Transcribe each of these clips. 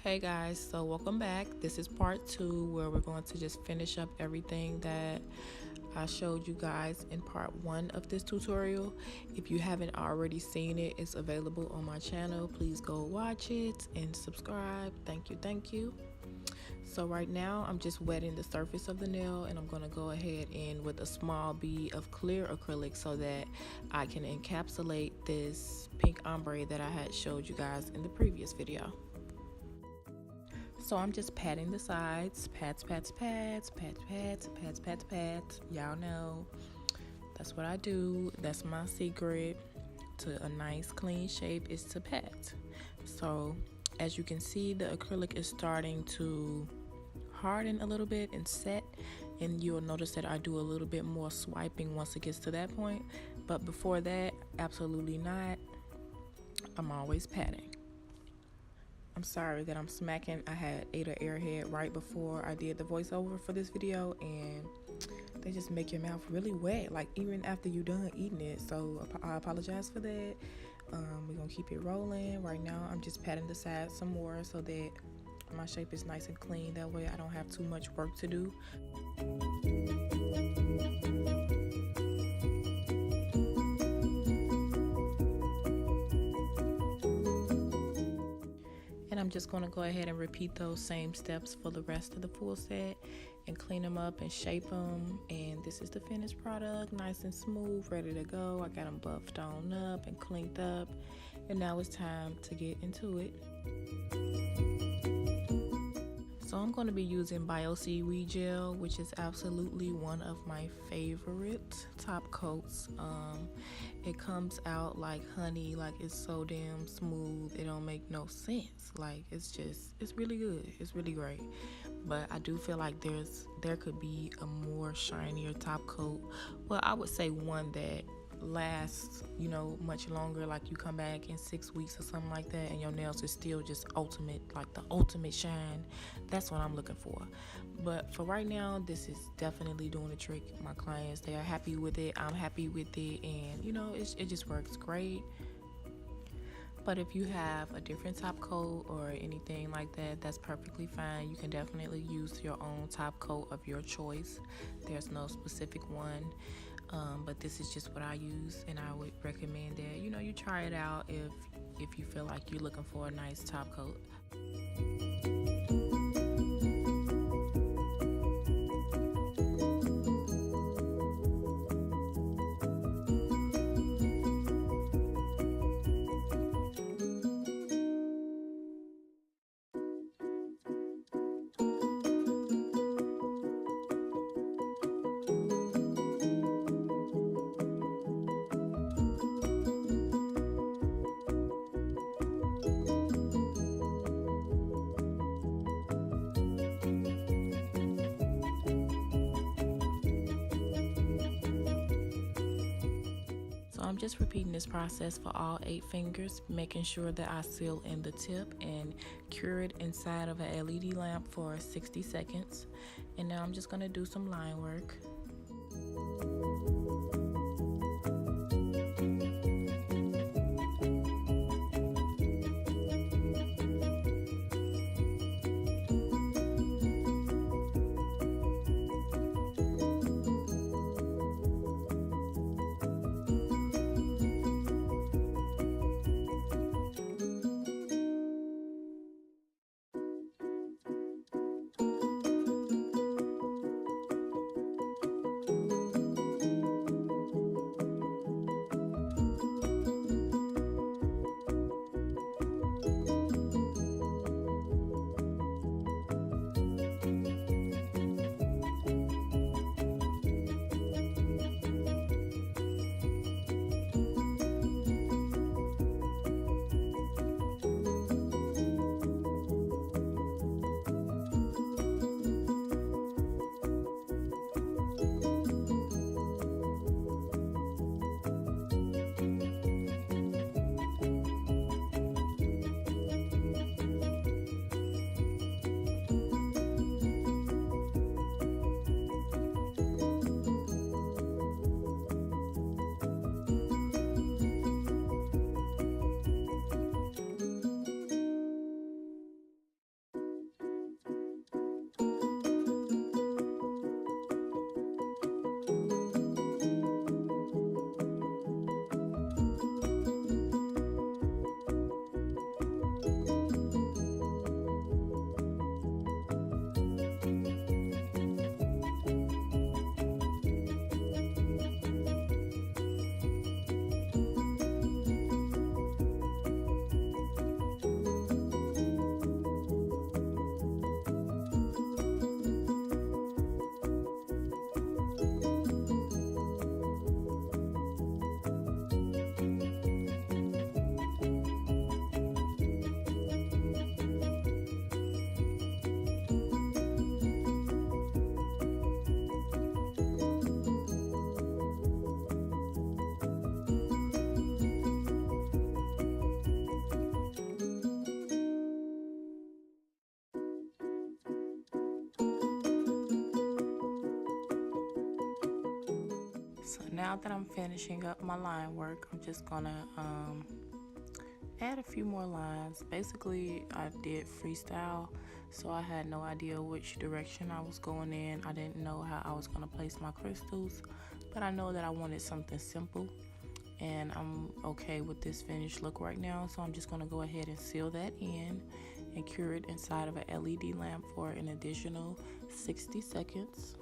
Hey guys, so welcome back. This is part 2 where we're going to just finish up everything that I showed you guys in part 1 of this tutorial. If you haven't already seen it, it's available on my channel. Please go watch it and subscribe. Thank you. So right now I'm just wetting the surface of the nail, and I'm going to go ahead and with a small bead of clear acrylic so that I can encapsulate this pink ombre that I had showed you guys in the previous video. So I'm just patting the sides, pats. Y'all know that's what I do. That's my secret to a nice clean shape, is to pat. So as you can see, the acrylic is starting to harden a little bit and set, and you'll notice that I do a little bit more swiping once it gets to that point. But before that, absolutely not. I'm always patting. I'm sorry that I'm smacking. I had ate an airhead right before I did the voiceover for this video, and they just make your mouth really wet, like even after you're done eating it. So I apologize for that. We're gonna keep it rolling. Right now I'm just patting the sides some more so that my shape is nice and clean. That way I don't have too much work to do. And I'm just going to go ahead and repeat those same steps for the rest of the full set and clean them up and shape them. And this is the finished product, nice and smooth, ready to go. I got them buffed on up and cleaned up, and now it's time to get into it. So I'm going to be using Bio Seaweed Gel, which is absolutely one of my favorite top coats. It comes out like honey, like it's so damn smooth, it don't make no sense. Like it's really good, it's really great. But I do feel like there could be a more shinier top coat. Well, I would say one that lasts, much longer, like you come back in 6 weeks or something like that and your nails are still just ultimate, like the ultimate shine. That's what I'm looking for. But for right now, this is definitely doing the trick. My clients, they are happy with it, I'm happy with it, and it just works great. But if you have a different top coat or anything like that, that's perfectly fine. You can definitely use your own top coat of your choice. There's no specific one. But this is just what I use, and I would recommend that you try it out if you feel like you're looking for a nice top coat. I'm just repeating this process for all 8 fingers, making sure that I seal in the tip and cure it inside of an LED lamp for 60 seconds. And now I'm just going to do some line work. now that I'm finishing up my line work, I'm just gonna add a few more lines. Basically, I did freestyle, so I had no idea which direction I was going in. I didn't know how I was gonna place my crystals, but I know that I wanted something simple, and I'm okay with this finished look right now. So I'm just gonna go ahead and seal that in and cure it inside of an LED lamp for an additional 60 seconds.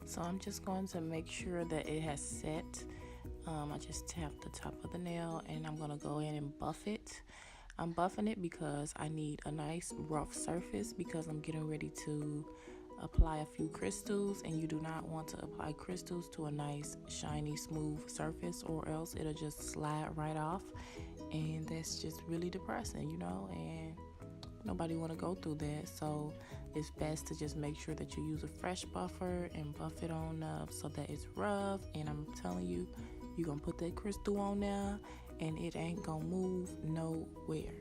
So I'm just going to make sure that it has set. I just tap the top of the nail and I'm going to go in and buff it. I'm buffing it because I need a nice rough surface because I'm getting ready to apply a few crystals, and you do not want to apply crystals to a nice shiny smooth surface, or else it'll just slide right off, and that's just really depressing, you know, and nobody want to go through that. So it's best to just make sure that you use a fresh buffer and buff it on up so that it's rough. And I'm telling you, you're gonna put that crystal on there and it ain't gonna move nowhere.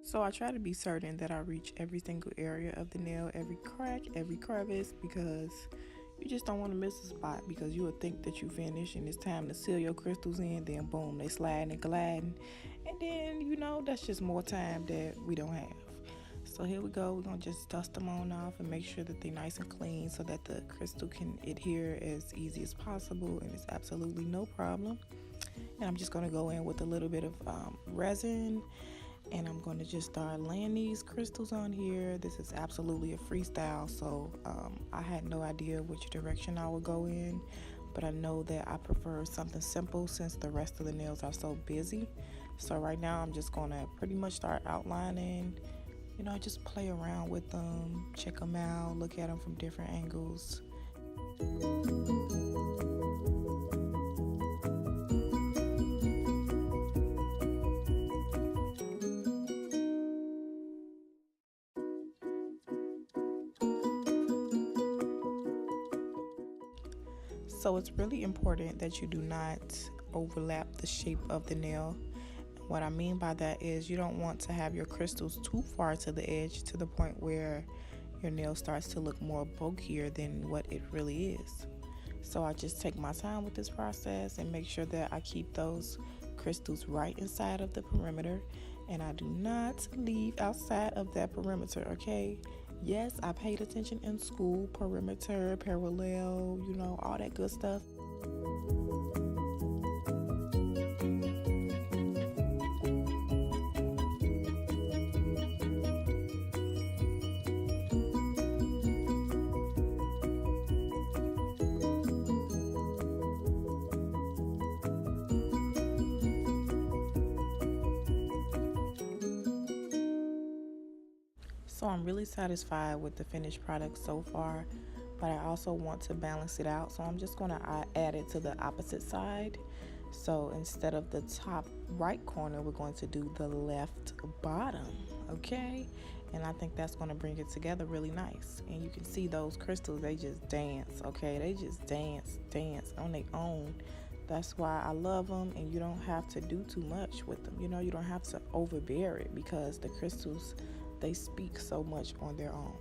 So I try to be certain that I reach every single area of the nail, every crack, every crevice, because you just don't want to miss a spot, because you would think that you finished and it's time to seal your crystals in, then boom, they sliding and gliding, and then, you know, that's just more time that we don't have. So here we go. We're going to just dust them on off and make sure that they're nice and clean so that the crystal can adhere as easy as possible, and it's absolutely no problem. And I'm just going to go in with a little bit of resin, and I'm going to just start laying these crystals on here. This is absolutely a freestyle, so I had no idea which direction I would go in, but I know that I prefer something simple since the rest of the nails are so busy. So right now I'm just going to pretty much start outlining, you know, just play around with them, check them out, look at them from different angles. So it's really important that you do not overlap the shape of the nail. What I mean by that is you don't want to have your crystals too far to the edge to the point where your nail starts to look more bulkier than what it really is. So I just take my time with this process and make sure that I keep those crystals right inside of the perimeter, and I do not leave outside of that perimeter, okay? Yes, I paid attention in school, perimeter, parallel, you know, all that good stuff. So I'm really satisfied with the finished product so far, but I also want to balance it out. So I'm just going to add it to the opposite side. So instead of the top right corner, we're going to do the left bottom, okay? And I think that's going to bring it together really nice. And you can see those crystals, they just dance, okay? They just dance on their own. That's why I love them, and you don't have to do too much with them. You know, you don't have to overbear it, because the crystals, they speak so much on their own.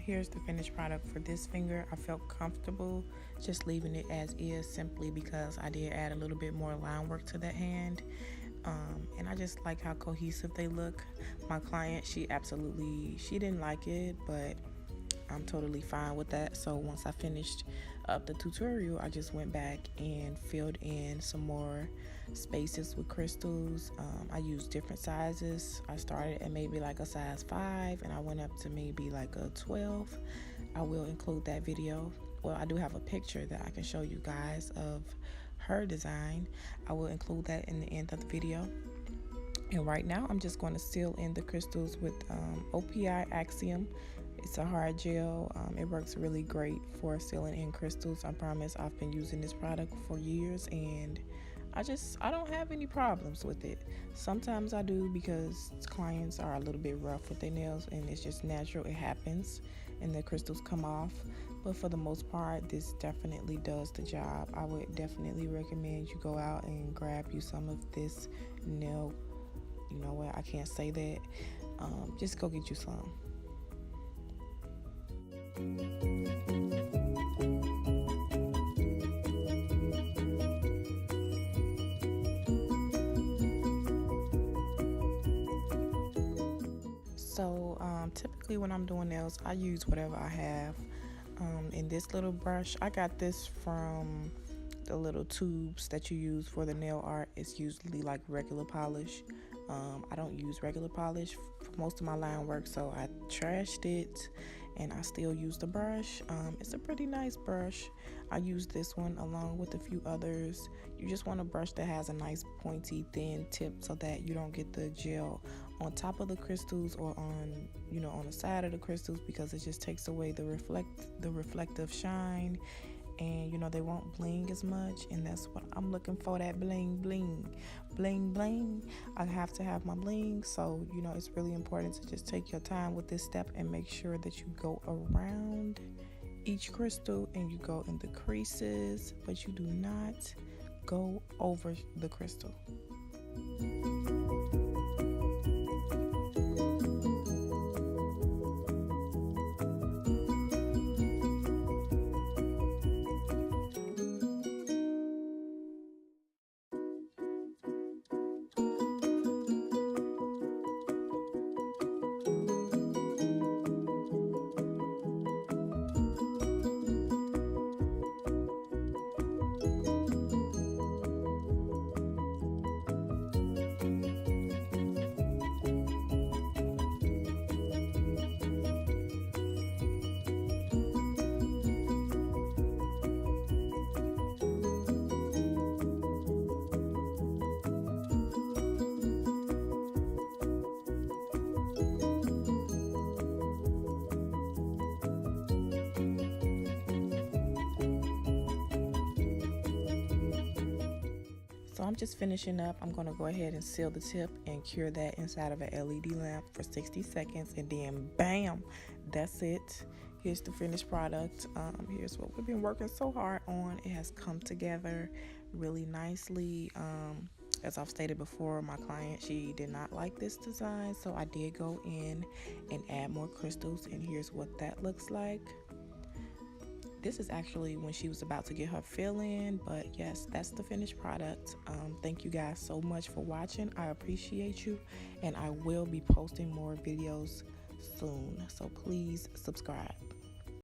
Here's the finished product for this finger. I felt comfortable just leaving it as is, simply because I did add a little bit more line work to that hand. And I just like how cohesive they look. My client, she didn't like it, but I'm totally fine with that. So once I finished up the tutorial, I just went back and filled in some more spaces with crystals. I used different sizes. I started at maybe like a size 5 and I went up to maybe like a 12. I will include that video. Well, I do have a picture that I can show you guys of her design. I will include that in the end of the video. And right now I'm just going to seal in the crystals with OPI Axiom. It's a hard gel. It works really great for sealing in crystals. I promise. I've been using this product for years and I don't have any problems with it. Sometimes I do because clients are a little bit rough with their nails and it's just natural. It happens and the crystals come off. But for the most part, this definitely does the job. I would definitely recommend you go out and grab you some of this nail. You know what? I can't say that. Just go get you some. So typically when I'm doing nails, I use whatever I have. In this little brush, I got this from the little tubes that you use for the nail art. It's usually like regular polish. I don't use regular polish for most of my line work, so I trashed it and I still use the brush. It's a pretty nice brush. I use this one along with a few others. You just want a brush that has a nice pointy thin tip so that you don't get the gel on top of the crystals or on the side of the crystals, because it just takes away the reflective shine, and they won't bling as much, and that's what I'm looking for, that bling bling bling bling. I have to have my bling, so it's really important to just take your time with this step and make sure that you go around each crystal and you go in the creases, but you do not go over the crystal. So I'm just finishing up. I'm going to go ahead and seal the tip and cure that inside of an LED lamp for 60 seconds. And then bam, that's it. Here's the finished product. Here's what we've been working so hard on. It has come together really nicely. As I've stated before, my client, she did not like this design. So I did go in and add more crystals. And here's what that looks like. This is actually when she was about to get her fill in, but yes, that's the finished product. Thank you guys so much for watching. I appreciate you, and I will be posting more videos soon, so please subscribe.